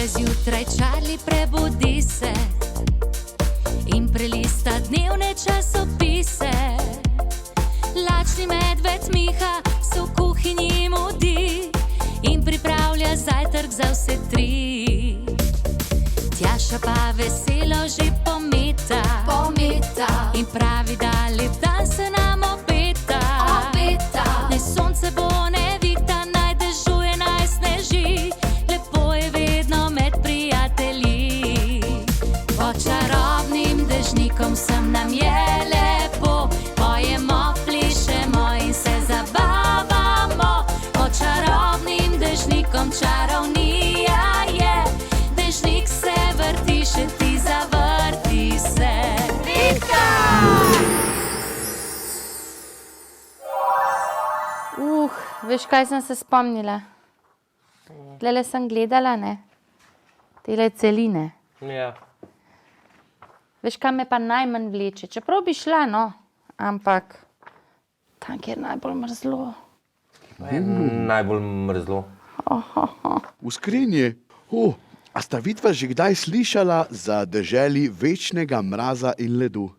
zjutraj Charlie prebudi se in prelista dnevne časopise. Lačni medved Miha se v kuhinji mudi in pripravlja zajtrk za vse tri. Tjaša pa veselo že pometa in pravi, da lep dan se nam obeta. Naj sonce bo nevihta, naj dežuje, naj sneži, lepo je vedno med prijatelji. Pod čarobnim dežnikom sem nam je lepo, pojemo, plišemo in se zabavamo. Pod čarobnim dežnikom čarovnija je, dežnik se vrti, še ti zavrti se. Vitka! Veš, kaj sem se spomnila? Tlele sem gledala, ne? Tele celine. Ja. Veš, kaj me pa najmanj vleče? Čeprav bi šla, no, ampak tam, kjer najbolj mrzlo. Najbolj mrzlo. V skrinji. A sta vidva že kdaj slišala za deželi večnega mraza in ledu?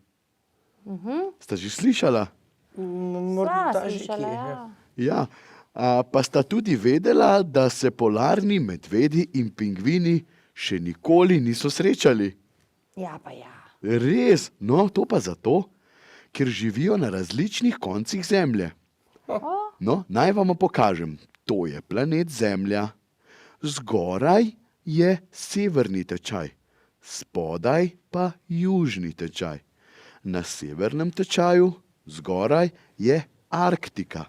Sta že slišala? Morda že slišala, kje. ja. Ja. Pa sta tudi vedela, da se polarni medvedi in pingvini še nikoli niso srečali. Ja, pa ja. Res? No, to pa zato, ker živijo na različnih koncih Zemlje. No, naj vam pokažem. To je planet Zemlja. Zgoraj je severni tečaj, spodaj pa južni tečaj. Na severnem tečaju zgoraj je Arktika,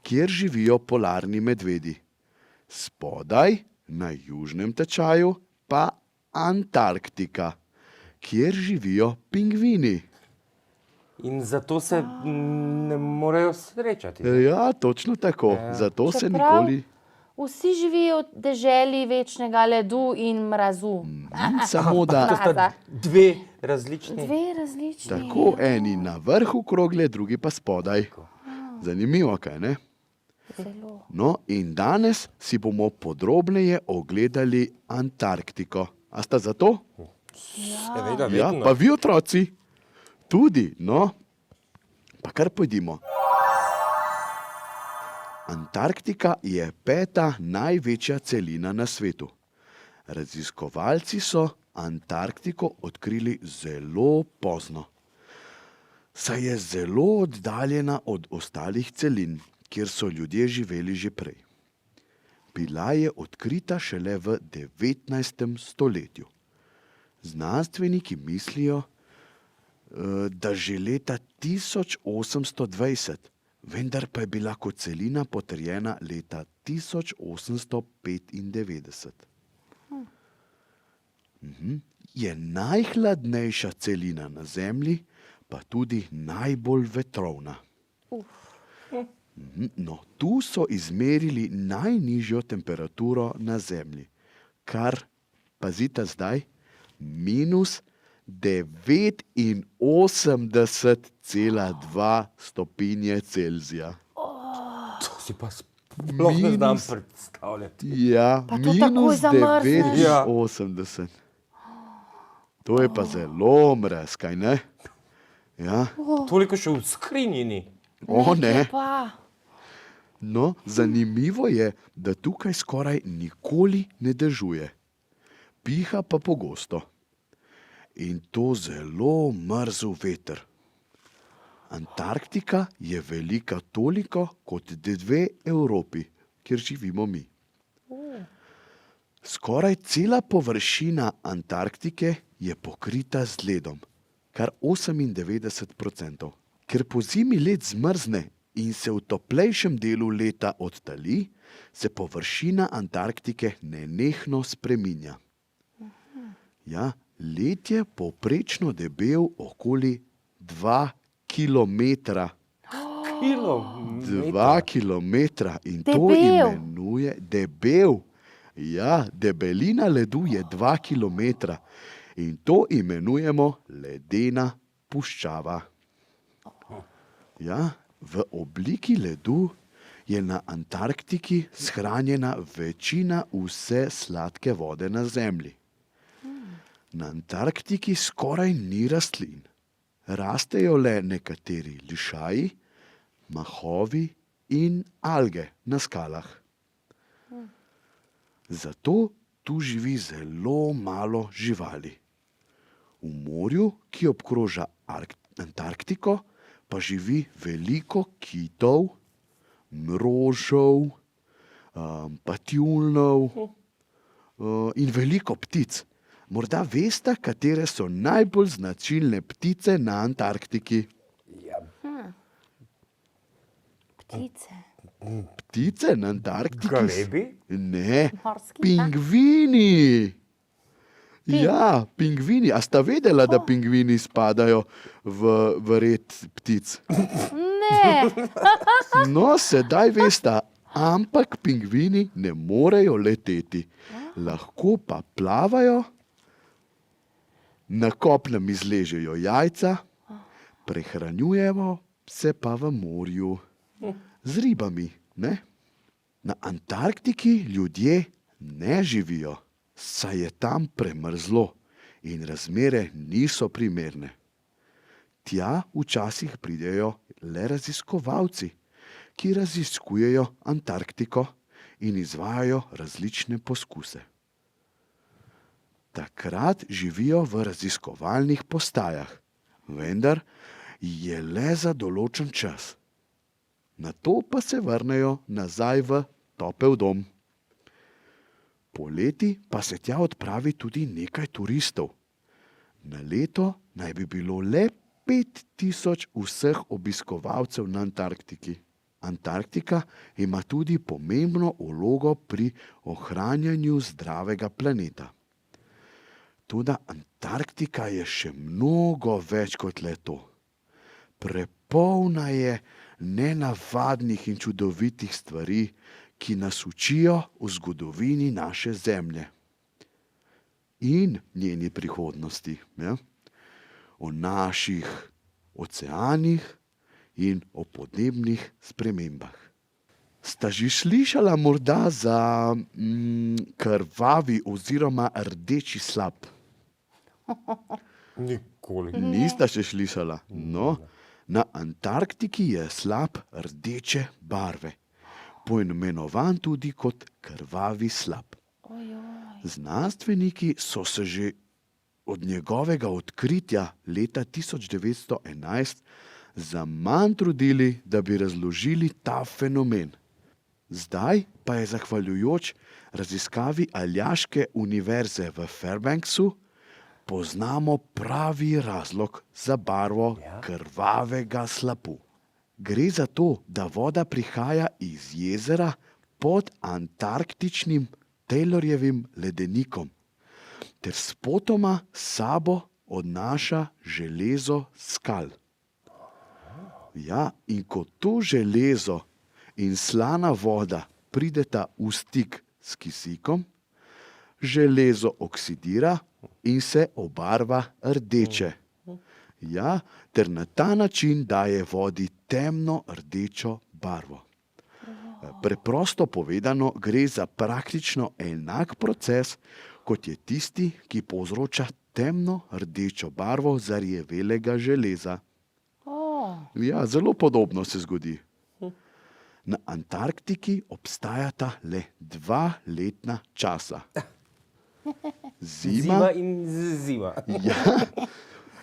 kjer živijo polarni medvedi. Spodaj, na južnem tečaju, pa Antarktika, kjer živijo pingvini. In zato se ne morejo srečati. Ja, točno tako. Zato se Čeprav nikoli... vsi živijo v deželi večnega ledu in mrazu. Samo da... To sta dve različni. Dve različni. Tako, eni na vrhu krogle, drugi pa spodaj. Zanimivo, kaj ne? Zelo. No, in danes si bomo podrobneje ogledali Antarktiko. A sta za to? Seveda, Ja, vedno. pa vi otroci. Tudi, no. Pa kar pojdimo. Antarktika je 5. največja celina na svetu. Raziskovalci so Antarktiko odkrili zelo pozno. Saj je zelo oddaljena od ostalih celin, kjer so ljudje živeli že prej. Bila je odkrita šele v 19. stoletju. Znanstveniki mislijo, da že leta 1820, vendar pa je bila kot celina potrjena leta 1895. Je najhladnejša celina na Zemlji, pa tudi najbolj vetrovna. No, tu so izmerili najnižjo temperaturo na Zemlji, kar, pazite zdaj, minus 89,2 stopinje Celzija. To si pa sploh ne znam predstavljati. Ja, Pa to takoj minus zamrzneš. 89. To je pa zelo mrez, kaj ne? Ja, Toliko še v skrinjini. ne. Pa. No, zanimivo je, da tukaj skoraj nikoli ne dežuje. Piha pa pogosto. In to zelo mrzel veter. Antarktika je velika toliko kot 2 Evropi, kjer živimo mi. Skoraj cela površina Antarktike je pokrita z ledom, kar 98%. Ker pozimi led zmrzne in se v toplejšem delu leta odtali, se površina Antarktike nenehno spreminja. Ja, led je povprečno debel okoli 2 kilometra. 2 kilometra in to Debel. imenuje debel. Ja, debelina ledu je 2 kilometra in to imenujemo ledena puščava. Ja, v obliki ledu je na Antarktiki shranjena večina vse sladke vode na Zemlji. Na Antarktiki skoraj ni rastlin. Rastejo le nekateri lišaji, mahovi in alge na skalah. Zato tu živi zelo malo živali. V morju, ki obkroža Antarktiko, pa živi veliko kitov, mrožev, pa tjulnjev in veliko ptic. Morda veste, katere so najbolj značilne ptice na Antarktiki? Ja, Ptice. Ptice na Antarktiki? galebi? Ne, Morski pingvini. Ja, pingvini. A sta vedela, da pingvini spadajo v red ptic? Ne, No, sedaj veste, ampak pingvini ne morejo leteti. Lahko pa plavajo, na kopnem izležejo jajca, prehranjujejo se pa v morju z ribami, ne? Na Antarktiki ljudje ne živijo, saj je tam premrzlo in razmere niso primerne. Tja včasih pridejo le raziskovalci, ki raziskujejo Antarktiko in izvajajo različne poskuse. Takrat živijo v raziskovalnih postajah, vendar je le za določen čas. Nato pa se vrnejo nazaj v topel dom. Poleti pa se tja odpravi tudi nekaj turistov. Na leto naj bi bilo le 5000 vseh obiskovalcev na Antarktiki. Antarktika ima tudi pomembno vlogo pri ohranjanju zdravega planeta. Toda Antarktika je še mnogo več kot le to. Prepolna je nenavadnih in čudovitih stvari, ki nas učijo o zgodovini naše Zemlje in njeni prihodnosti, ja? O naših oceanih in o podnebnih spremembah. Sta že slišala morda za krvavi oziroma rdeči slap? Nikoli. Nista še slišala? No, na Antarktiki je slap rdeče barve, poimenovan tudi kot krvavi slap. Znanstveniki so se že od njegovega odkritja leta 1911 zaman trudili, da bi razložili ta fenomen. Zdaj pa je zahvaljujoč raziskavi Aljaške univerze v Fairbanksu poznamo pravi razlog za barvo krvavega slapu. Gre za to, da voda prihaja iz jezera pod antarktičnim Taylorjevim ledenikom ter spotoma s sabo odnaša železo skal. Ja, in ko to železo in slana voda prideta v stik s kisikom, železo oksidira in se obarva rdeče. Ja, ter na ta način daje vodi temno rdečo barvo. Preprosto povedano, gre za praktično enak proces, kot je tisti, ki povzroča temno rdečo barvo zarjavelega železa. Ja, zelo podobno se zgodi. Na Antarktiki obstajata le 2 letna časa. Zima in zima. Ja,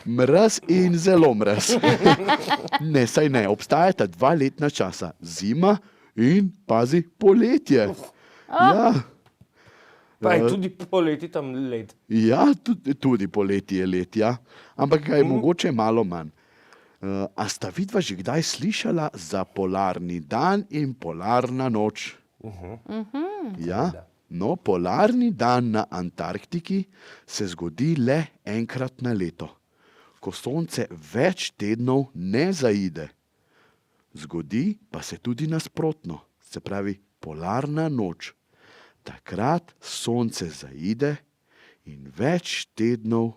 mraz in zelo mraz. Ne, saj ne, obstajata 2 letna časa. Zima in, pazi, poletje. Ja. Pa je tudi poleti tam led. Ja, tudi poleti je let, ja. Ampak ga je mogoče malo manj. A sta vidva že kdaj slišala za polarni dan in polarna noč? Ja, no, polarni dan na Antarktiki se zgodi le enkrat na leto, ko sonce več tednov ne zaide. Zgodi pa se tudi nasprotno, se pravi polarna noč. Takrat sonce zaide in več tednov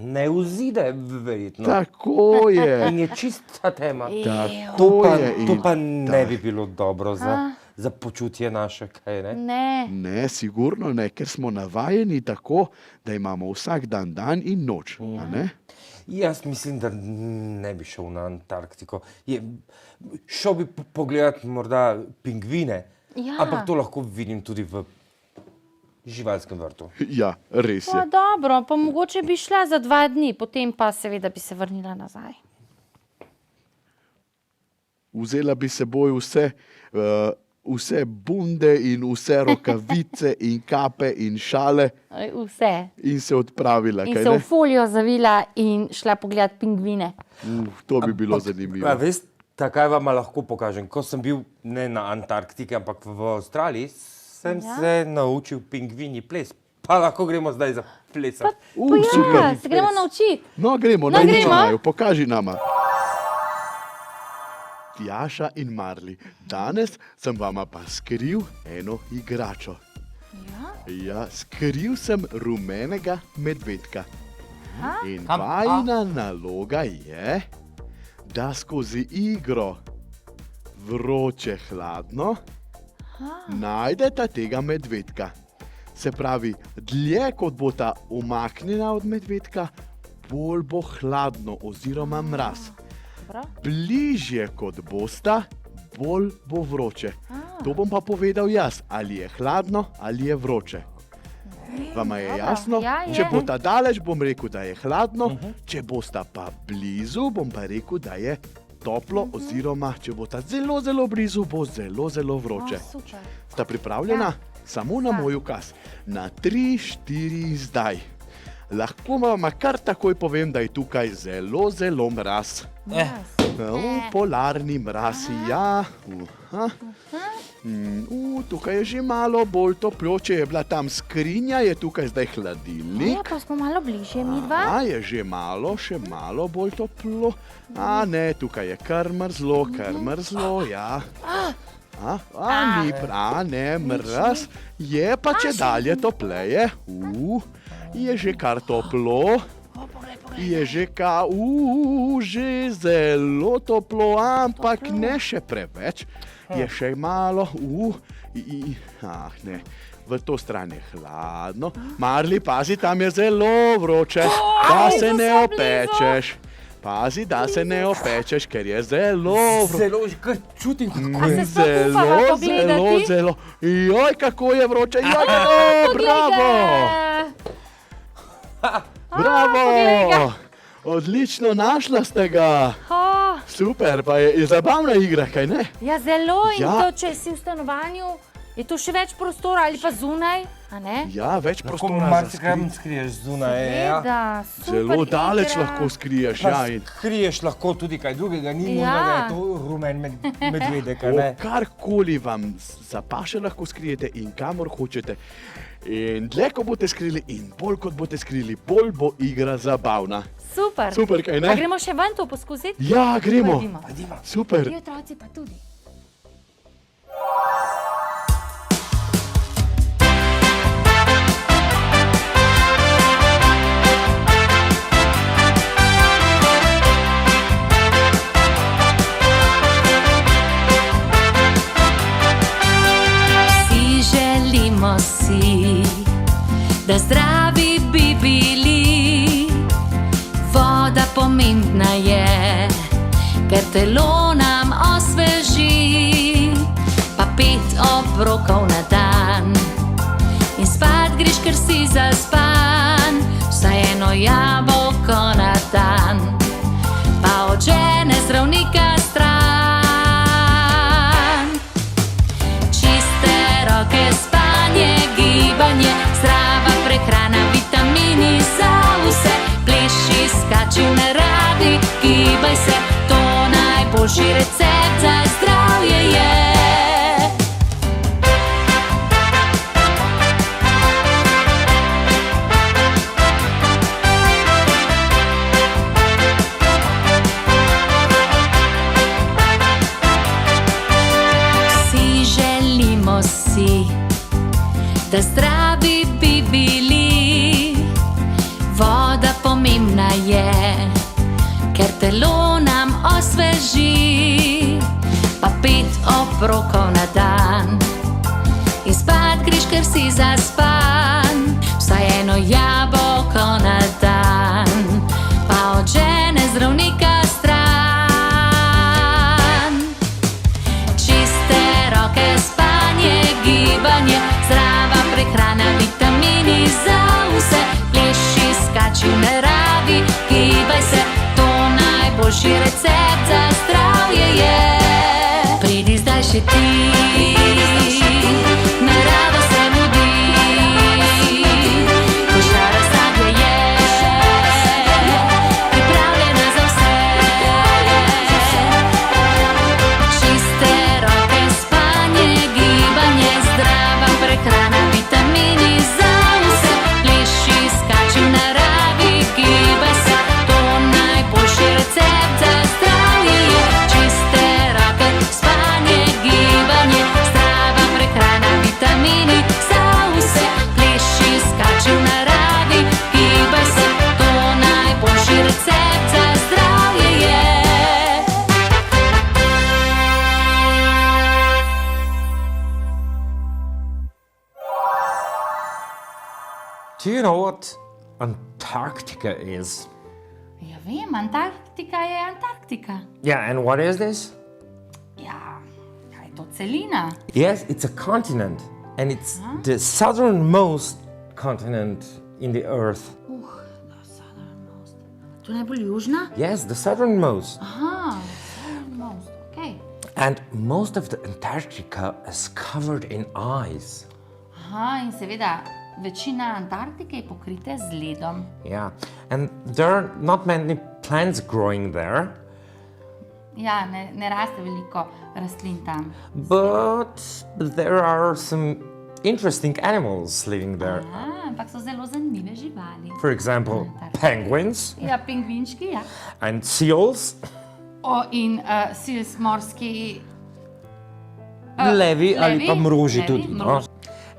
ne vzide, verjetno. Tako je. In je čista tema. Tako To je. pa in ne bi bilo dobro za počutje naše, kaj ne? Ne. Ne, sigurno ne, ker smo navajeni tako, da imamo vsak dan dan in noč. A ne? Jaz mislim, da ne bi šel na Antarktiko. Šel bi pogledat morda pingvine, Ja. ampak to lahko vidim tudi v živalskem vrtu. Ja, res Pa je. dobro, pa mogoče bi šla za 2 dni, potem pa seveda bi se vrnila nazaj. Vzela bi seboj vse bunde in vse rokavice in kape in šale Vse. in se odpravila. In Kaj se v ne? folijo zavila in šla pogledat pingvine. To bi bilo zanimivo. A veste, kaj vam lahko pokažem? Ko sem bil ne na Antarktiki, ampak v Avstraliji, sem se naučil pingvini ples. Pa lahko gremo zdaj za plesati. Super. Ja, se gremo naučiti. No, gremo, No, naj gremo. začnejo, pokaži nama. Tjaša in Marli, danes sem vama pa skril eno igračo. Ja, skril sem rumenega medvedka. In vajina naloga je, da skozi igro vroče hladno najdeta tega medvedka. Se pravi, dlje kot bo ta umaknjena od medvedka, bolj bo hladno oziroma mraz. Bližje kot bosta, bolj bo vroče. To bom pa povedal jaz, ali je hladno ali je vroče. Vama je jasno? Ja, je. Če bosta daleč, bom rekel, da je hladno, če bosta pa blizu, bom pa rekel, da je toplo, oziroma če bosta zelo, zelo blizu, bo zelo, zelo vroče. Super. Sta pripravljena? Samo na moj ukaz. Na 3, 4 zdaj. Lahko vam kar takoj povem, da je tukaj zelo, zelo mraz. Polarni mraz, ja. Tukaj je že malo bolj toplo, če je bila tam skrinja, je tukaj zdaj Ja, hladilnik. pa smo malo bližje mi dva. Je že malo, še malo bolj toplo. Ne, tukaj je kar mrzlo, ja. Ni ne, mraz. Je pa če dalje topleje. Je že kar toplo. Je že že zelo toplo, ampak ne še preveč. Je še malo, ne, v to stran je hladno. Marli, pazi, tam je zelo vroče, da se ne opečeš. Pazi, da se ne opečeš, ker je zelo vroče. Zelo, kar čutim, kako A se sploh upava pogledati? Zelo. Joj, kako je vroče. Bravo! Bravo! Odlično, našla ste ga. Super, pa je zabavna igra, kaj ne? Ja, zelo. In Ja. to, če si v stanovanju, je to še več prostora ali pa zunaj, a ne? Ja, več lahko prostora za marsikaj skrit. skriješ zunaj. Seveda, super Zelo daleč igra. lahko skriješ. Pa Ja, in skriješ lahko tudi kaj drugega, ni Ja. nujno, da je to rumen medvedek, a ne? karkoli vam zapaše, lahko skrijete in kamor hočete. In dlje, ko boste skrili in bolj kot boste skrili, bolj bo igra zabavna. Super. Super, kaj ne? A gremo še ven to poskusiti? Ja, gremo. Pojdimo. Super. Vi otroci pa tudi. Vsi želimo si, da zdravi bi bili. Voda pomembna je, ker telo nam osveži. Pa 5 obrokov na dan in spat greš, ker si zaspan. Vsaj eno jabolko na dan, pa od žene zdravnika stran. Čiste roke, spanje, gibanje, zdrava prehrana, vitamini za vse. Pleši, skači v naravi, gibaj se, to najboljši recept za zdravje je. Vsi želimo si, da zdravi bi bili. Voda pomembna obrokov na dan. In spat greš, ker si zaspan, vsaj eno jabolko na dan, pa odžene zdravnika stran. Čiste roke, spanje, gibanje, zdrava prehrana, vitamini za vse. Pleši, skači v naravi, gibaj se, to najboljši recept za zdravje je. Pridi zdaj še ti, narava se mudi, košara sadje je, pripravljena za vse. Čiste roke, spanje, gibanje, zdrava prehrana, vitamini za vse. Pleši, skači v naravi, gibaj se, to najboljši recept za zdravje je. Čiste roke, spanje, gibanje, zdrava prehrana, vitamini za vse. Pleši, skači v naravi, gibaj se, to najboljši recept za zdravje je. Do you know what Antarctica is? Ja vem, Antarktika je Antarktika. Yeah, and what is this? Ja, kaj je to celina? Yes, it's a continent, and it's the southernmost continent in the earth. The southernmost. To je najbolj južna? Yes, the southernmost. Aha, southernmost, okej. And most of the Antarctica is covered in ice. Aha, in seveda, večina Antarktike je pokrite z ledom. Yeah, and there are not many plants growing there, Ja, ne raste veliko rastlin tam. but there are some interesting animals living there. Ampak so zelo zanimive živali. For example, penguins Ja, pingvinčki, ja. and seals, In sils morski... levi ali pa mroži levi, tudi. No? mrož.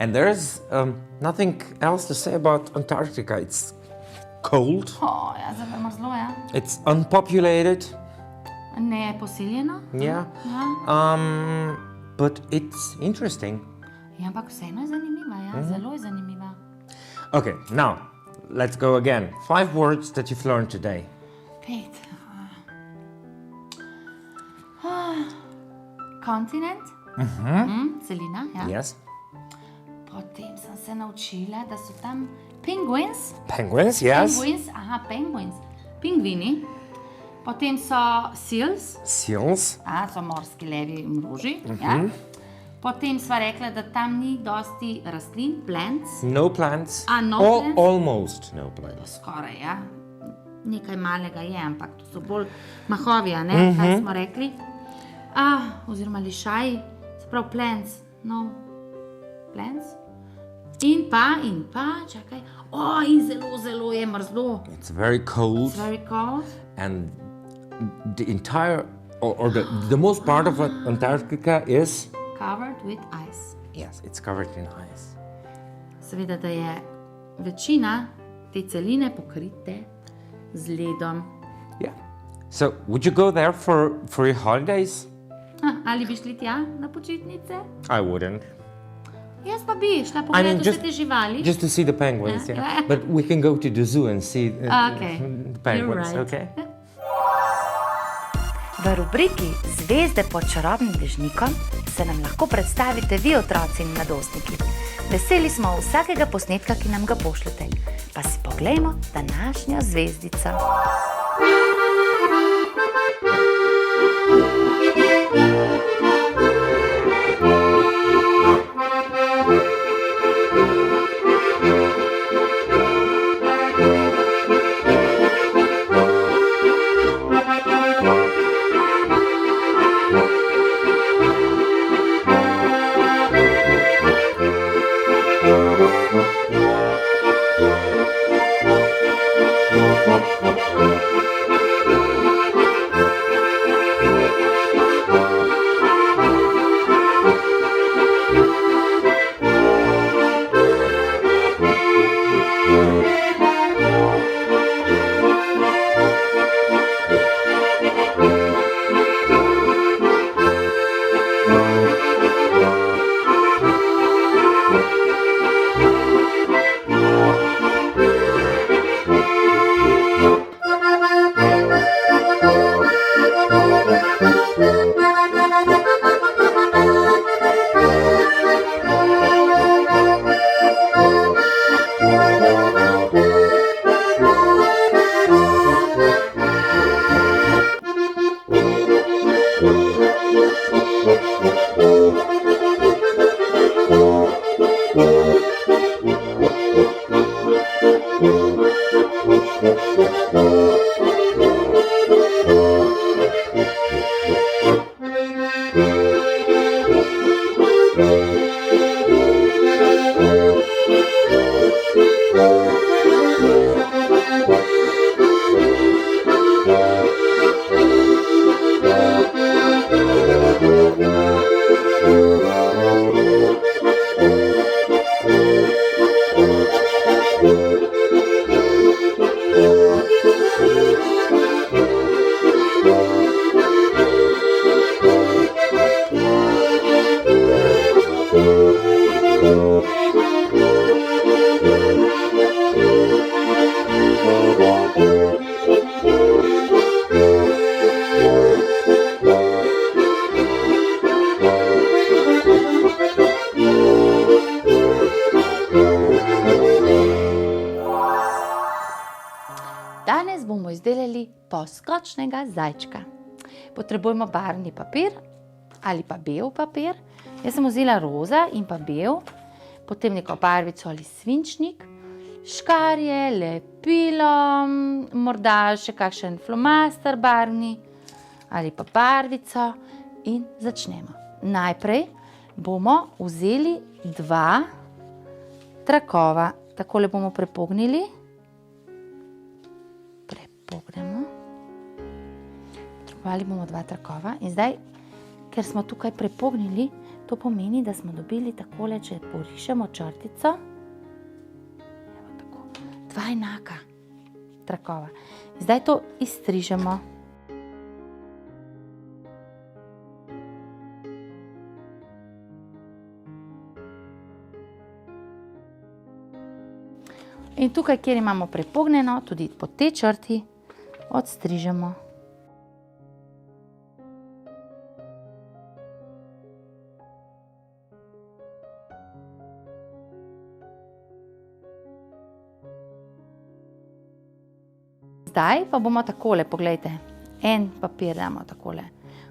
And there's nothing else to say about Antarctica. It's cold, Ja, zelo mrzlo, ja. it's unpopulated, Ne poseljeno. yeah, Ja. but it's interesting. Ja, ampak vseeno je zanimiva, ja. Zelo je zanimiva. Okay, now let's go again. 5 words that you've learned today. 5. Kontinent. Celina, ja. Yes, Potem sem se naučila, da so tam penguins. penguins. Yes, Penguins. Pingvini. Potem so seals, seals. so morski levi mroži. Ja. Potem sva rekla, da tam ni dosti rastlin, plants, No plants. No Or plants? almost no plants. skoraj, ja. Nekaj malega je, ampak to so bolj mahovi, a ne, kaj smo rekli. Oziroma lišaji, se pravi plants, no plants. In pa, čakaj, in zelo, zelo je mrzlo. It's very cold, It's very cold. and the entire or the most part of Antarctica is Covered with ice. yes, it's covered in ice. Seveda, da je večina te celine pokrite z ledom. Yeah. So, would you go there for your holidays? Ali bi šli tja na počitnice? I wouldn't. Jaz pa bi šla pogledati vse te živali. Just to see the penguins, Yeah. yeah. But we can go to the zoo and see Okay. the penguins, You're right. okay? V rubriki Zvezde pod čarobnim dežnikom se nam lahko predstavite vi, otroci in mladostniki. Veseli smo vsakega posnetka, ki nam ga pošljete. Pa si poglejmo današnjo zvezdico. Danes bomo izdelali poskočnega zajčka. Potrebujemo barvni papir ali pa bel papir. Jaz sem vzela roza in pa bel, potem neko barvico ali svinčnik, škarje, lepilo, morda še kakšen flomaster barvni ali pa barvico in začnemo. Najprej bomo vzeli 2 trakova. Takole bomo prepognili. Pognemo. Potrebovali bomo 2 trakova in zdaj, ker smo tukaj prepognili, to pomeni, da smo dobili takole, če porišemo črtico, evo tako, 2 enaka trakova. Zdaj to izstrižemo. In tukaj, kjer imamo prepognjeno, tudi po tej črti, odstrižemo. Zdaj pa bomo takole, poglejte, en papir damo takole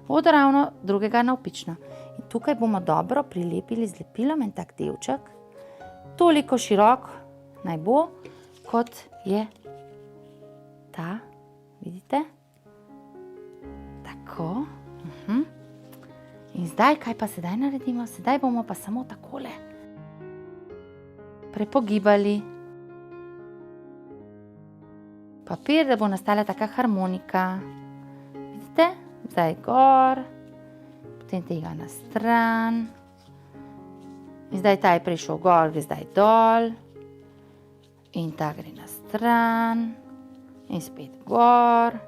vodoravno, drugega navpično. In tukaj bomo dobro prilepili z lepilom en tak delček, toliko širok naj bo, kot je ta. Vidite? Tako. In zdaj, kaj pa sedaj naredimo? Sedaj bomo pa samo takole prepogibali papir, da bo nastala taka harmonika. Vidite? Zdaj gor, potem tega na stran. In zdaj ta je prišel gor, gre zdaj dol. In ta gre na stran. In spet gor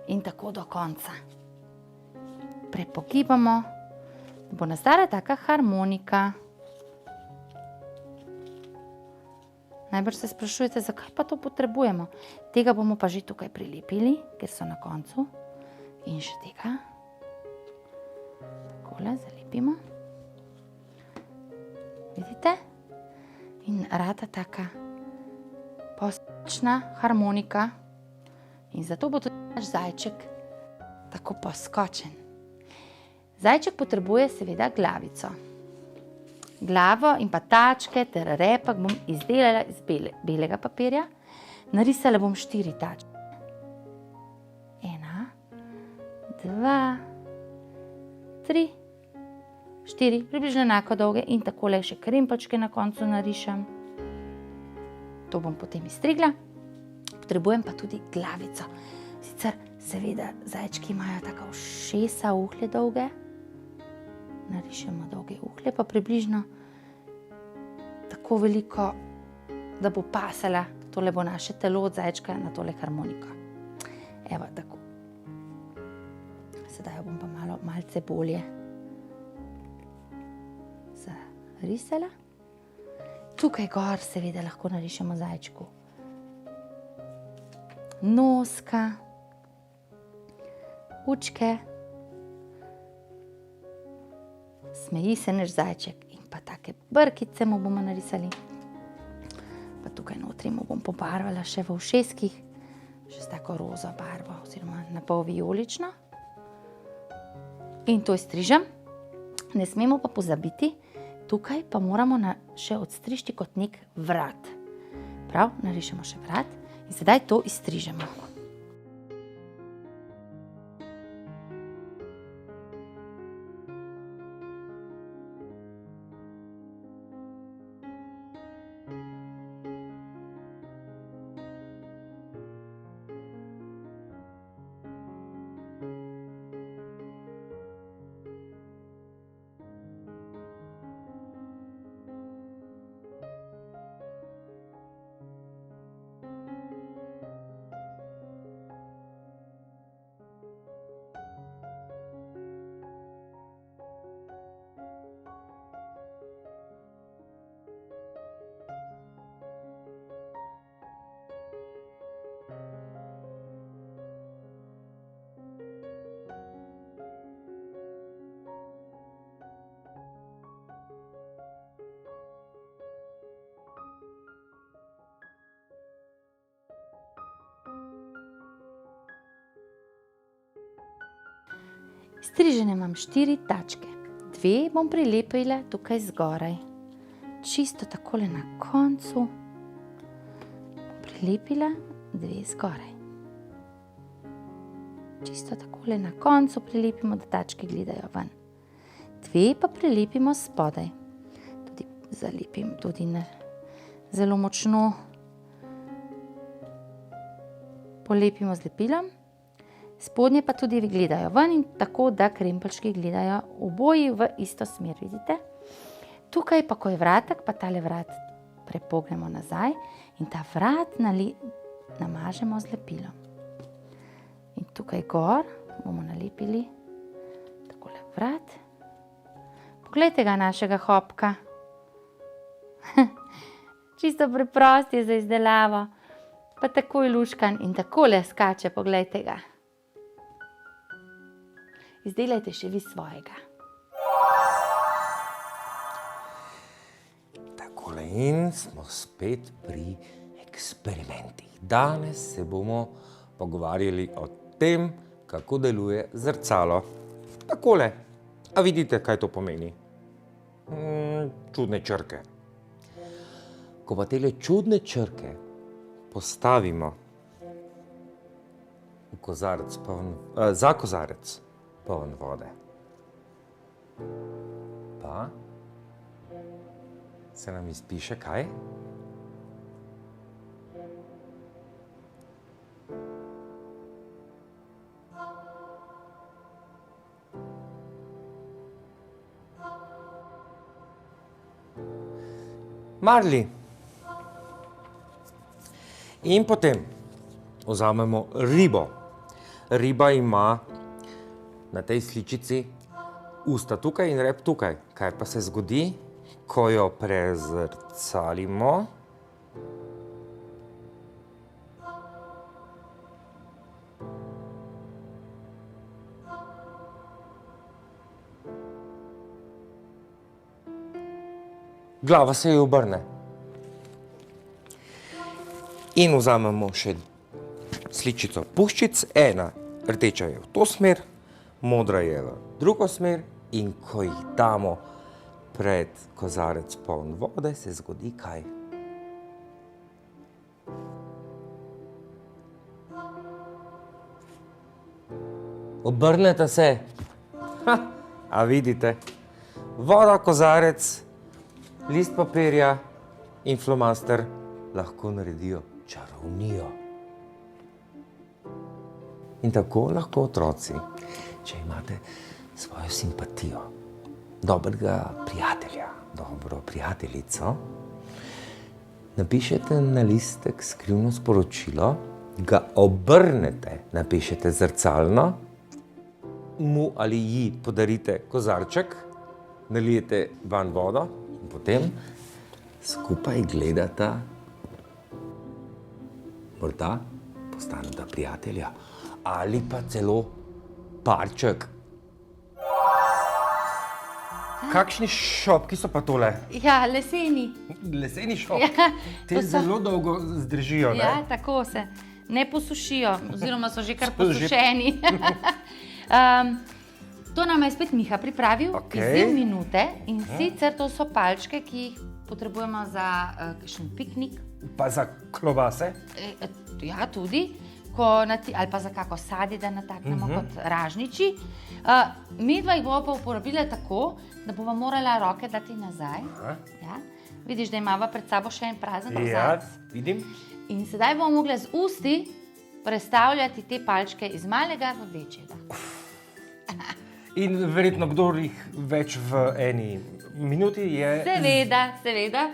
in tako do konca. Prepogibamo, da bo nastala taka harmonika. Najbrž se sprašujete, zakaj pa to potrebujemo. Tega bomo pa že tukaj prilepili, ker so na koncu. In še tega. Takole zalepimo. Vidite? In rata taka poskočna harmonika. In zato bo tudi naš zajček tako poskočen. Zajček potrebuje seveda glavico. Glavo in pa tačke ter repak bom izdelala iz belega papirja. Narisala bom 4 tačke. 1, 2, 3, 4, približno enako dolge in takole še kremplčke na koncu narišem. To bom potem izstrigla. Potrebujem pa tudi glavico. Sicer seveda zajčki imajo taka ušesa, uhlje dolge. Narišemo dolge uhlje, pa približno tako veliko, da bo pasala. Tole bo naše telo od zajčka na tole harmoniko. Evo tako. Sedaj jo bom pa malce bolje zarisala. Tukaj gor seveda lahko narišemo zajčku noska, učke, smeji se naš zajček in pa take brkice mu bomo narisali. Pa tukaj notri mu bom pobarvala še v ušeskih, še s tako rozo barvo oziroma napol vijolično. In to izstrižem. Ne smemo pa pozabiti, tukaj pa moramo še odstrižiti kot nek vrat. Prav, narišemo še vrat in sedaj to izstrižemo. Strižene imam 4 tačke. 2 bom prilepila tukaj zgoraj. Čisto takole na koncu. Prilepila 2 zgoraj. Čisto takole na koncu prilepimo, da tačke gledajo ven. 2 pa prilepimo spodaj. Tudi zalepim tudi zelo močno. Polepimo z lepilom. Spodnje pa tudi gledajo ven in tako, da krempelčki gledajo oboji v isto smer, vidite? Tukaj pa, ko je vratek, pa tale vrat prepognemo nazaj in ta vrat namažemo z lepilom. In tukaj gor bomo nalepili takole vrat. Poglejte ga, našega hopka. Čisto preprost je za izdelavo, pa takoj luškan in takole skače, poglejte ga. Izdelajte še vi svojega. Takole in smo spet pri eksperimentih. Danes se bomo pogovarjali o tem, kako deluje zrcalo. Takole. A vidite, kaj to pomeni? Čudne črke. Ko pa tele čudne črke postavimo v kozarec, za kozarec, poln vode. Pa se nam izpiše kaj? Marli. In potem vzamemo ribo. Riba ima na tej sličici usta tukaj in rep tukaj. Kaj pa se zgodi, ko jo prezrcalimo? Glava se ji obrne. In vzamemo še sličico puščic. Ena rdeča je v to smer, modra je v drugo smer in ko jih damo pred kozarec poln vode, se zgodi kaj? Obrnete se. A vidite? Voda, kozarec, list papirja in flomaster lahko naredijo čarovnijo. In tako lahko otroci, če imate svojo simpatijo, dobrega prijatelja, dobro prijateljico, napišete na listek skrivno sporočilo, ga obrnete, napišete zrcalno, mu ali ji podarite kozarček, nalijete van vodo in potem skupaj gledata, morda postaneta prijatelja ali pa celo parček. Kakšni šopki so pa tole? Ja, leseni. Leseni šopki. Ja, Te zelo dolgo zdržijo, ne? Ja, tako se. Ne posušijo, oziroma so že kar So že- posušeni. To nam je spet Miha pripravil, Okej. izziv minute in sicer to so palčke, ki jih potrebujemo za kakšen piknik. Pa za klobase? Ja, tudi, ali pa za kako sadje, da nataknemo kot ražniči. Mi dva jih bomo pa uporabili tako, da bomo morala roke dati nazaj. Ja. Vidiš, da imamo pred sabo še en prazen kozarec. Vidim. In sedaj bomo mogli z usti prestavljati te palčke iz malega v večjega. In verjetno, kdor jih več v eni minuti je... Seveda.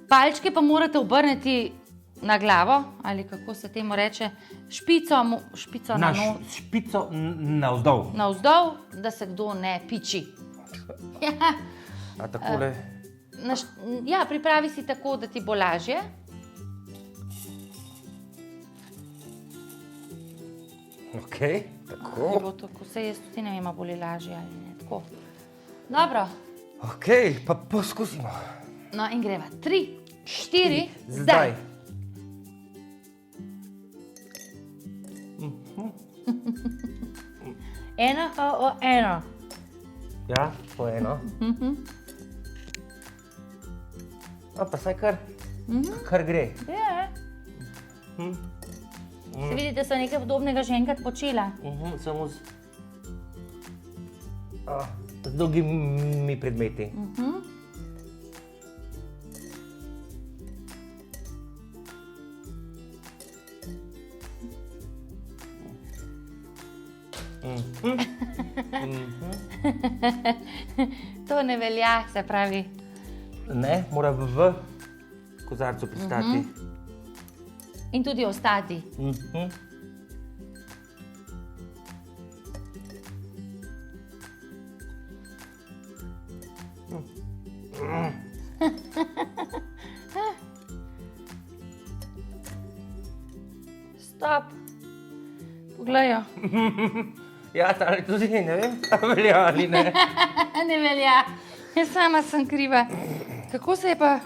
Palčke pa morate obrniti na glavo, ali kako se temu reče, špico navzdol. navzdol, da se kdo ne piči. Ja. A takole... Ja, pripravi si tako, da ti bo lažje. Okej, tako. Bo tako, se jaz tudi ne vem, a bo li lažje ali ne. Tako. Dobro. Okej, pa poskusimo. No in greva. 3, 4, Zdaj. zdaj. Eno. Ja, po eno. Pa saj kar gre. Ja. Se vidi, da so nekaj podobnega že enkrat počela. Samo z drugimi predmeti. To ne velja, se pravi. Ne, mora v kozarcu pristati. In tudi ostati. Stop. Pogledajo. Ja, tale tudi ne vem, a velja ali ne. Ne velja. Jaz sama sem kriva. Kako se je pa...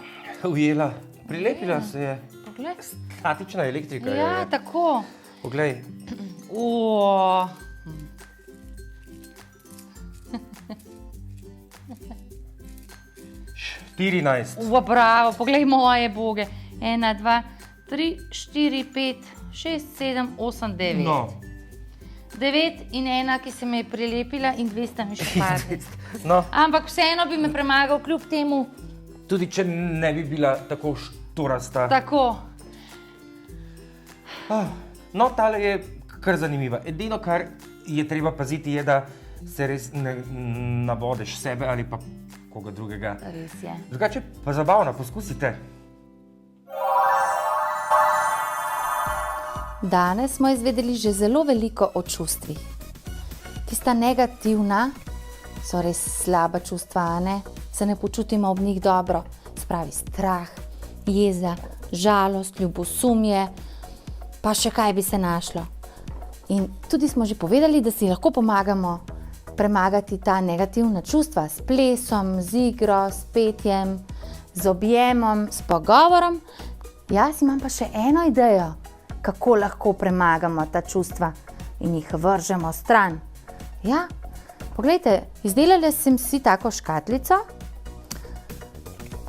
Ujela, prilepila se je. Poglej. Statična elektrika je. Ja, tako. Poglej. 14. Bravo, poglej moje boge. 1, 2, 3, 4, 5, 6, 7, 8, 9. No. 9 in 1, ki se me je prilepila in 2 sta mi še padli. No, Ampak vseeno bi me premagal kljub temu. tudi če ne bi bila tako štorasta. Tako. No, tale je kar zanimiva. Edino, kar je treba paziti, je, da se res ne nabodeš sebe ali pa koga drugega. Res je. Drugače pa zabavno, poskusite. Danes smo izvedeli že zelo veliko o čustvih. Tista negativna so res slaba čustva, a ne? Se ne počutimo ob njih dobro. Spravi strah, jeza, žalost, ljubosumje, pa še kaj bi se našlo. In tudi smo že povedali, da si lahko pomagamo premagati ta negativna čustva s plesom, z igro, s petjem, z objemom, s pogovorom. Jaz imam pa še eno idejo, kako lahko premagamo ta čustva in jih vržemo stran. Ja, poglejte, izdelala sem si tako škatlico,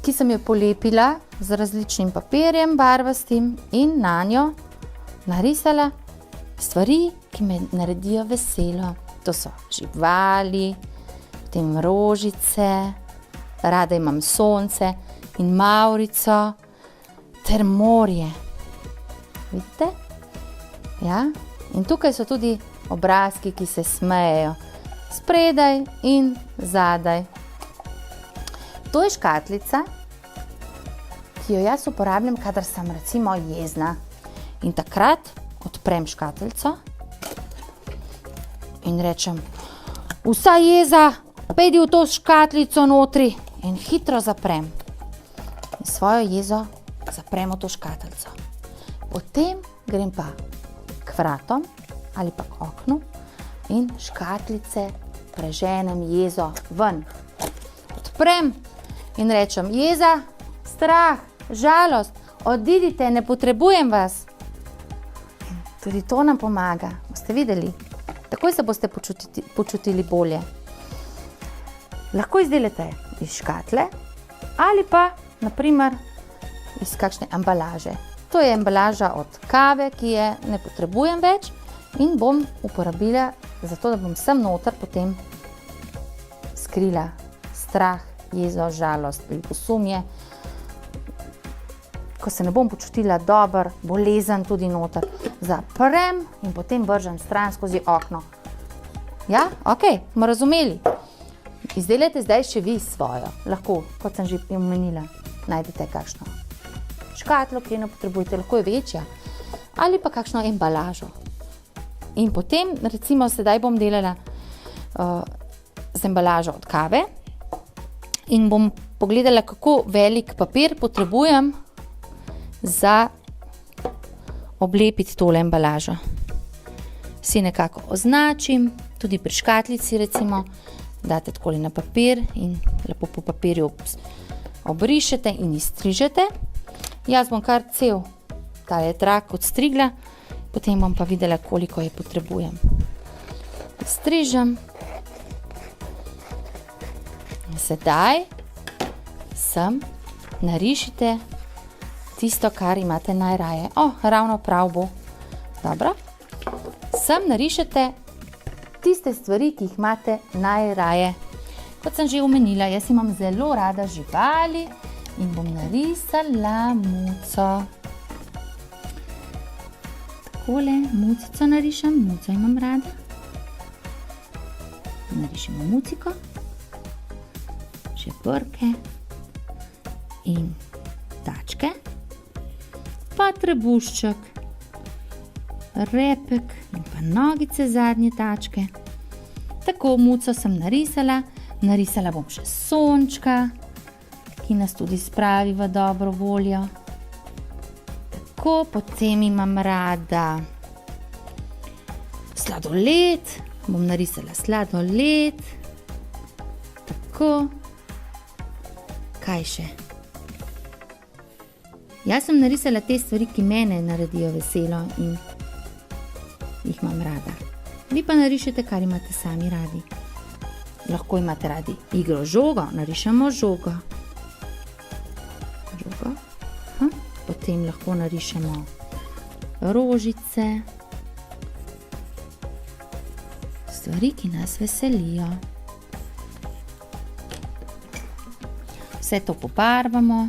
ki sem jo polepila z različnim papirjem barvastim in na njo narisala stvari, ki me naredijo veselo. To so živali, potem rožice, rada imam sonce in mavrico ter morje. Vidite? Ja? In tukaj so tudi obrazki, ki se smejejo. Spredaj in zadaj. To je škatlica, ki jo jaz uporabljam, kadar sem recimo jezna. In takrat odprem škatlico in rečem: vsa jeza, pejdi v to škatlico notri, in hitro zaprem. In svojo jezo zaprem v to škatlico. Potem grem pa k vratom ali pa k oknu in škatlice preženem jezo ven. Odprem in rečem: jeza, strah, žalost, odidite, ne potrebujem vas. In tudi to nam pomaga. Boste videli, Takoj se boste počutili bolje. Lahko izdelate iz škatle ali pa, naprimer, iz kakšne embalaže. To je embalaža od kave, ki je ne potrebujem več in bom uporabila zato, da bom sem noter potem skrila strah, jezo, žalost, ljubosumje. Ko se ne bom počutila dobro, bolezen tudi noter, zaprem in potem vržem stran skozi okno. Ja, okej, smo razumeli. Izdelajte zdaj še vi svojo. Lahko, kot sem že omenila, najdete kakšno škatlo, ki ne potrebujete, lahko je večja, ali pa kakšno embalažo. In potem, recimo, sedaj bom delala z embalažo od kave in bom pogledala, kako velik papir potrebujem za oblepiti tole embalažo. Si nekako označim, tudi pri škatlici recimo, date takole na papir in lepo po papirju obrišete in izstrižete. Jaz bom kar cel tale trak odstrigla, potem bom pa videla, koliko je potrebujem. Strižem. Sedaj sem narišite tisto, kar imate najraje. Ravno prav bo. Dobro. Sem narišete tiste stvari, ki jih imate najraje. Kot sem že omenila, jaz imam zelo rada živali in bom narisala muco. Takole mucico narišem, muco imam rada. Narišemo muciko, žebrke in tačke, pa trebušček, repek in pa nogice zadnje tačke. Tako muco sem narisala, narisala bom še sončka, ki nas tudi spravi v dobro voljo. Tako, potem imam rada sladoled, bom narisala sladoled, tako, kaj še? Jaz sem narisala te stvari, ki mene naredijo veselo in jih imam rada. Vi pa narišete, kar imate sami radi. Lahko imate radi igro žogo, narišemo žogo. Potem lahko narišemo rožice, stvari, ki nas veselijo. Vse to pobarvamo.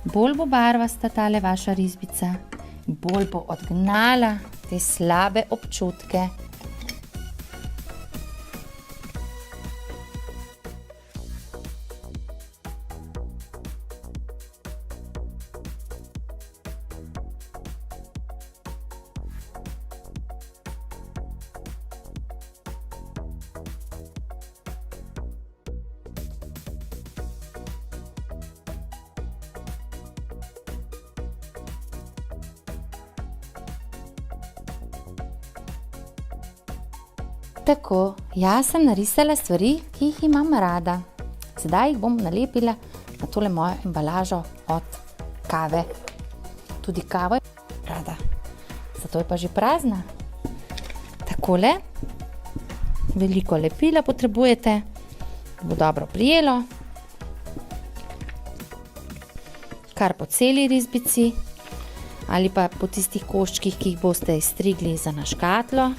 Bolj bo barvasta tale vaša risbica, bolj bo odgnala te slabe občutke. Tako, jaz sem narisala stvari, ki jih imam rada. Sedaj jih bom nalepila na tole mojo embalažo od kave. Tudi kavo je rada, zato je pa že prazna. Takole, veliko lepila potrebujete, da bo dobro prijelo. Kar po celi risbici ali pa po tistih koščkih, ki jih boste izstrigli za na škatlo.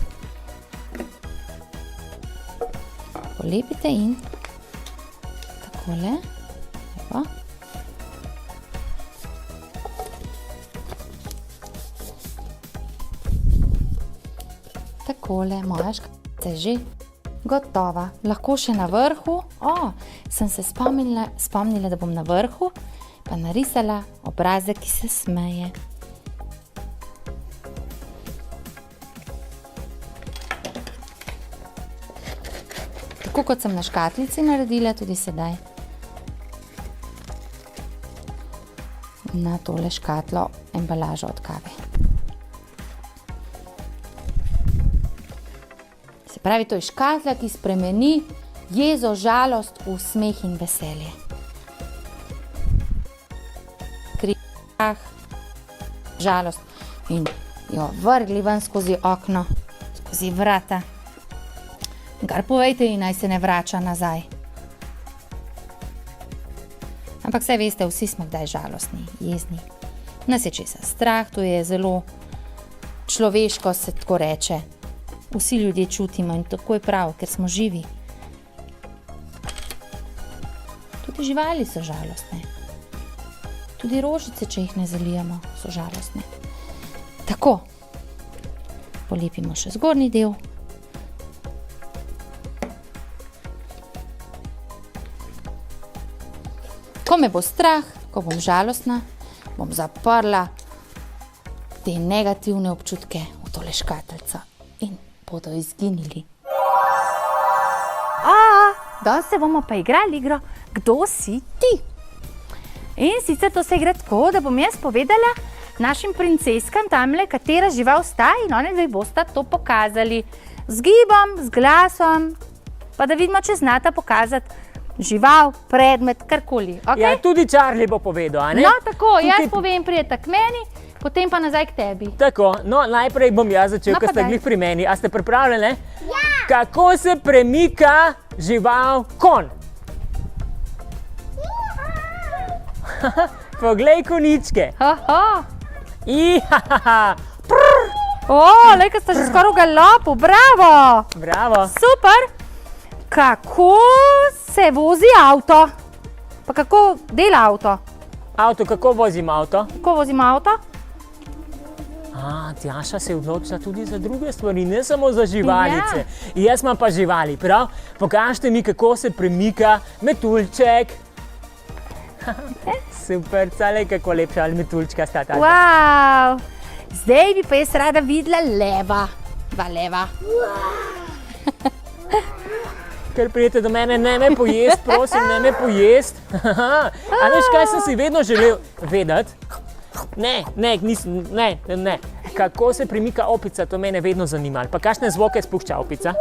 Polepite in takole, lepo. Takole, moja škatlica je že gotova. Lahko še na vrhu, sem se spomnila, da bom na vrhu pa narisala obrazek, ki se smeje. Tako kot sem na škatlici naredila, tudi sedaj na tole škatlo embalažo od kave. Se pravi, to je škatla, ki spremeni jezo, žalost v smeh in veselje. Strah, žalost in jo vrgli ven skozi okno, skozi vrata. Kar povejte ji, naj se ne vrača nazaj. Ampak saj veste, vsi smo kdaj žalostni, jezni. Nas je česa strah, to je zelo človeško, se tako reče. Vsi ljudje čutimo in tako je prav, ker smo živi. Tudi živali so žalostne. Tudi rožice, če jih ne zalijemo, so žalostne. Tako, polepimo še zgornji del. Ko me bo strah, ko bom žalostna, bom zaprla te negativne občutke v tole škatlico in bodo izginili. Danes se bomo pa igrali igro Kdo si ti? In sicer to se igra tako, da bom jaz povedala našim princeskam tamle, katera žival sta in one dve bosta to pokazali. Z gibom, z glasom, pa da vidimo, če znata pokazati žival, predmet, karkoli. Okay? Ja, tudi Charlie bo povedal, a ne? No, tako, jaz povem, prijeta k meni, potem pa nazaj k tebi. Tako, no najprej bom jaz začel, No, ker pa ste daj. glih pri meni. A ste pripravljene? Ja! Kako se premika žival konj? Poglej koničke. Ihahaha. Lej, ko sta že skoraj v galopu, bravo! Bravo. Super! Kako se vozi avto? Pa kako dela avto? Avto, kako vozim avto? Kako vozimo avto? Tjaša se je odločila tudi za druge stvari, ne samo za živalice. Jaz imam pa živali, prav? Pokažite mi, kako se premika metuljček. Super, cale, kako lepša metuljčka sta ta. Wow! Zdaj bi pa jaz rada videla leva. Dva leva. Ker prijete do mene, ne me pojest, prosim, ne me pojest. A veš, kaj sem si vedno želel vedeti? Ne. Kako se premika opica, to mene vedno zanimalo. Pa kakšne zvoke spušča opica?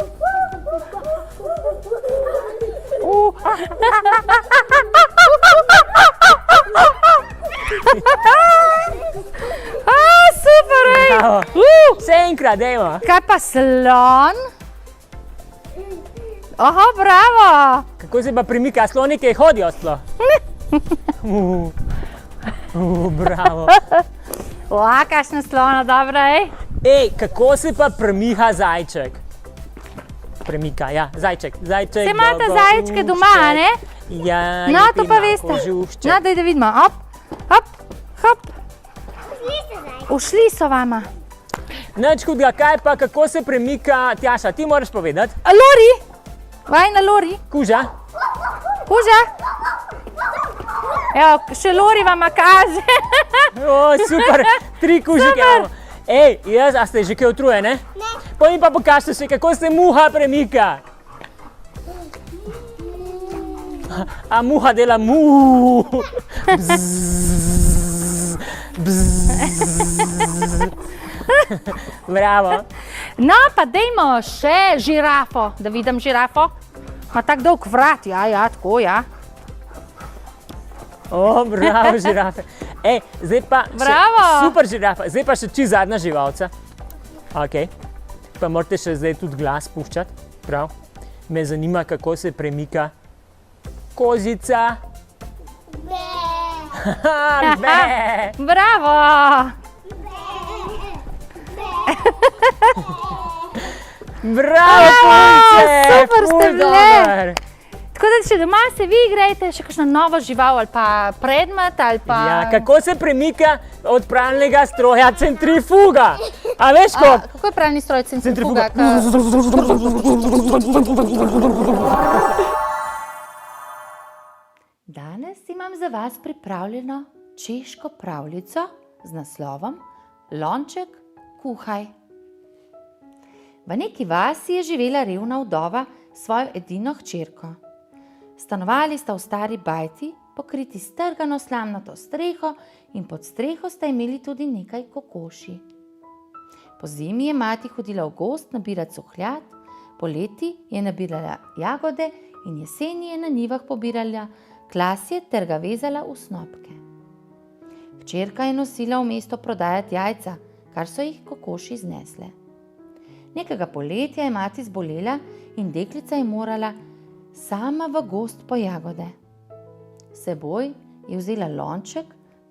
Super, ej! Bravo. Še enkrat, dajmo. Kaj pa slon? Aha, bravo! Kako se pa premika slonike, hodijo sploh? Bravo. Kakšna slona, dobra, ej? Ej, kako se pa premika zajček? Premika, ja, zajček. Se imate zajčke doma, a ne? Ja, No, to pa veste. kožušček. No, daj, da vidimo. Hop, hop, hop. Ušli so vama. Nič hudega, kaj pa, kako se premika, Tjaša, ti moraš povedati? Lori! Vaj na lori. Kuža? Kuža? Evo, še lori vama kaže. O, super, 3 kužike imamo. Ej, a ste že kaj utrujene? Ne. Pa mi pa pokažite še, kako se muha premika. A muha dela mu. Bravo. No, pa dejmo še žirafo, da vidim žirafo. Ma tak dolg vrat, ja, tako, ja. O, bravo, žirafe. Ej, zdaj pa Bravo. super žirafa. Zdaj pa še čisto zadnja živalca. Ok. Pa morate še zdaj tudi glas puščati. Prav. Me zanima, kako se premika kozica. Be. Bravo! Bravo, punce! super ste Ful bile. dober. Tako da, če doma se vi igrajte, še kakšno novo žival ali pa predmet ali pa... Ja, kako se premika od pralnega stroja centrifuga? A veš, kako? Kako je pralni stroj centrifuga? Danes imam za vas pripravljeno češko pravljico z naslovom Lonček, kuhaj. V neki vasi je živela revna vdova s svojo edino hčerko. Stanovali sta v stari bajti, pokriti s strgano slamnato streho in pod streho sta imeli tudi nekaj kokoši. Pozimi je mati hodila v gozd nabirat suhljat, poleti je nabirala jagode in jeseni je na njivah pobirala klasje ter ga vezala v snopke. Hčerka je nosila v mesto prodajati jajca, kar so jih kokoši znesle. Nekega poletja je mati zbolela in deklica je morala sama v gozd po jagode. S seboj je vzela lonček,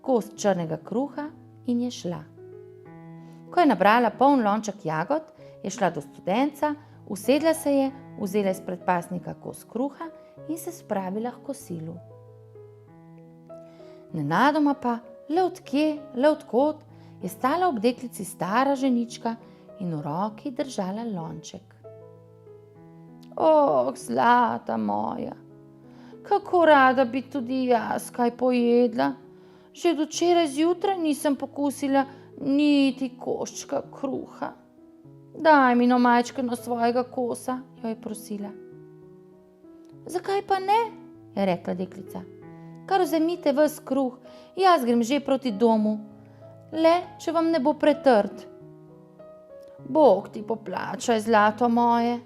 kost črnega kruha in je šla. Ko je nabrala poln lonček jagod, je šla do studenca, usedla se je, vzela iz predpasnika kos kruha in se spravila k kosilu. Nenadoma pa, le od kod, je stala ob deklici stara ženička in v roki držala lonček. Zlata moja, kako rada bi tudi jaz kaj pojedla. Že od včeraj zjutraj nisem pokusila niti koščka kruha. Daj mi majčkeno svojega kosa, jo je prosila. Zakaj pa ne, je rekla deklica. Kar vzemite ves kruh, jaz grem že proti domu. Le, če vam ne bo pretrd. Bog ti poplačaj, zlato moje.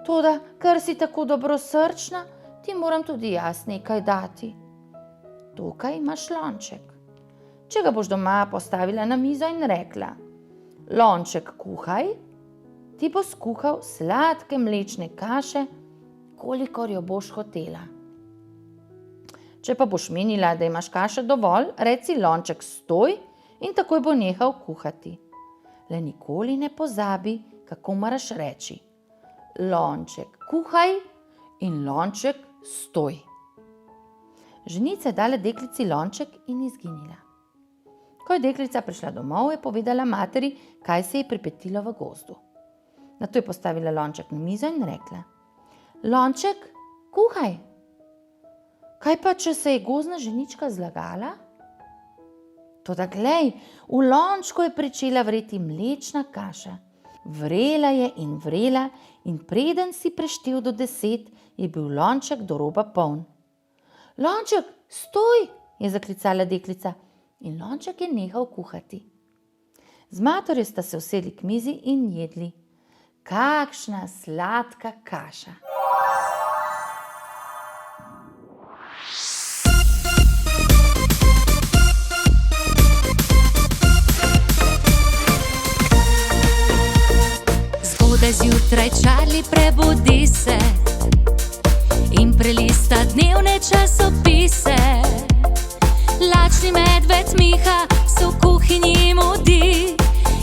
Toda, ker si tako dobrosrčna, ti moram tudi jaz nekaj dati. Tukaj imaš lonček. Če ga boš doma postavila na mizo in rekla: lonček kuhaj, ti bo skuhal sladke mlečne kaše, kolikor jo boš hotela. Če pa boš menila, da imaš kaše dovolj, reci lonček stoj in takoj bo nehal kuhati. Le nikoli ne pozabi, kako moraš reči: lonček kuhaj in lonček stoj. Ženica je dala deklici lonček in izginila. Ko je deklica prišla domov, je povedala materi, kaj se je pripetilo v gozdu. Nato je postavila lonček na mizo in rekla: lonček kuhaj. Kaj pa, če se je gozdna ženička zlagala? Toda glej, v lončku je pričela vreti mlečna kaša. Vrela je in vrela in preden si preštel do 10, je bil lonček do roba poln. Lonček, stoj, je zaklicala deklica in lonček je nehal kuhati. Z materjo sta se usedli k mizi in jedli. Kakšna sladka kaša! Zgodaj zjutraj Charlie prebudi se in prelista dnevne časopise. Lačni medved Miha se v kuhinji mudi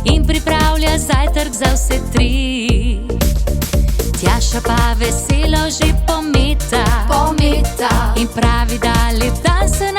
in pripravlja zajtrk za vse 3. Tjaša pa veselo že pometa in pravi, da lep dan se